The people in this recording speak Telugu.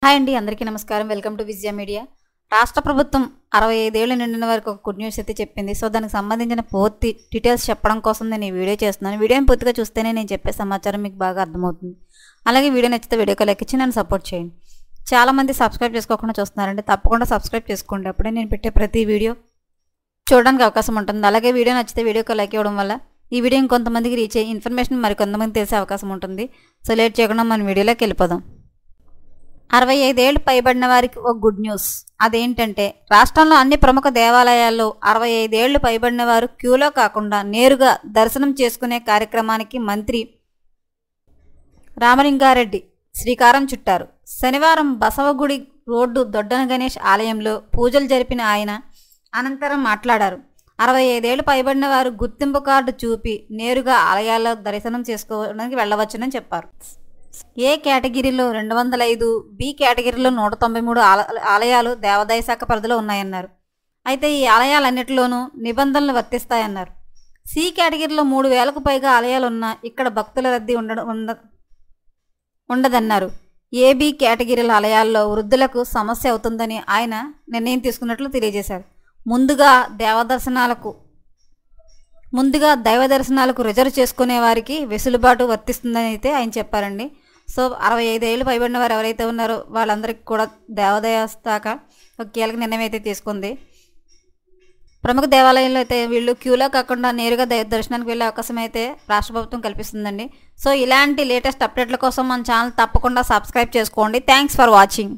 హాయ్ అండి, అందరికీ నమస్కారం. Welcome to Vijaya media. రాష్ట్ర ప్రభుత్వం 65 ఏళ్ళు నిండిన వరకు ఒక గుడ్ న్యూస్ అయితే చెప్పింది. సో దానికి సంబంధించిన పూర్తి డీటెయిల్స్ చెప్పడం కోసం నేను ఈ వీడియో చేస్తున్నాను. వీడియోని పూర్తిగా చూస్తేనే నేను చెప్పే సమాచారం మీకు బాగా అర్థమవుతుంది. అలాగే వీడియో నచ్చితే వీడియోకి లైక్ ఇచ్చి నన్ను సపోర్ట్ చేయండి. చాలామంది సబ్స్క్రైబ్ చేసుకోకుండా చూస్తున్నారండి. తప్పకుండా సబ్స్క్రైబ్ చేసుకోండి. అప్పుడే నేను పెట్టే ప్రతి వీడియో చూడడానికి అవకాశం ఉంటుంది. అలాగే వీడియో నచ్చితే వీడియోకి లైక్ ఇవ్వడం వల్ల ఈ వీడియో ఇంకొంతమందికి రీచ్ అయ్యి ఇన్ఫర్మేషన్ మరికొంతమంది తెలిసే అవకాశం ఉంటుంది. సో లేట్ చేయకుండా మన వీడియోలోకి వెళ్ళిపోదాం. 65 ఏళ్ళు పైబడిన వారికి ఒక గుడ్ న్యూస్. అదేంటంటే రాష్ట్రంలో అన్ని ప్రముఖ దేవాలయాల్లో 65 ఏళ్లు పైబడిన వారు క్యూలో కాకుండా నేరుగా దర్శనం చేసుకునే కార్యక్రమానికి మంత్రి రామలింగారెడ్డి శ్రీకారం చుట్టారు. శనివారం బసవగుడి రోడ్డు దొడ్డన గణేష్ ఆలయంలో పూజలు జరిపిన ఆయన అనంతరం మాట్లాడారు. 65 ఏళ్లు పైబడిన వారు గుర్తింపు కార్డు చూపి నేరుగా ఆలయాల్లో దర్శనం చేసుకోవడానికి వెళ్ళవచ్చునని చెప్పారు. ఏ కేటగిరీలో 205, బి కేటగిరీలో 193 ఆలయాలు దేవాదాయ శాఖ పరిధిలో ఉన్నాయన్నారు. అయితే ఈ ఆలయాలన్నిటిలోనూ నిబంధనలు వర్తిస్తాయన్నారు. సి కేటగిరీలో 3000కు పైగా ఆలయాలున్నా ఇక్కడ భక్తుల రద్దీ ఉండదన్నారు. ఏబి కేటగిరీల ఆలయాల్లో వృద్ధులకు సమస్య అవుతుందని ఆయన నిర్ణయం తీసుకున్నట్లు తెలియజేశారు. ముందుగా దైవ దర్శనాలకు రిజర్వ్ చేసుకునే వారికి వెసులుబాటు వర్తిస్తుందని అయితే ఆయన చెప్పారండి. సో 65 ఏళ్ళు పైబడిన వారు ఎవరైతే ఉన్నారో వాళ్ళందరికీ కూడా దేవాదాయ శాఖ ఒక కీలక నిర్ణయం అయితే తీసుకుంది. ప్రముఖ దేవాలయంలో అయితే వీళ్ళు క్యూలో కాకుండా నేరుగా దర్శనానికి వెళ్ళే అవకాశం అయితే రాష్ట్ర ప్రభుత్వం కల్పిస్తుందండి. సో ఇలాంటి లేటెస్ట్ అప్డేట్ల కోసం మన ఛానల్ తప్పకుండా సబ్స్క్రైబ్ చేసుకోండి. Thanks for watching.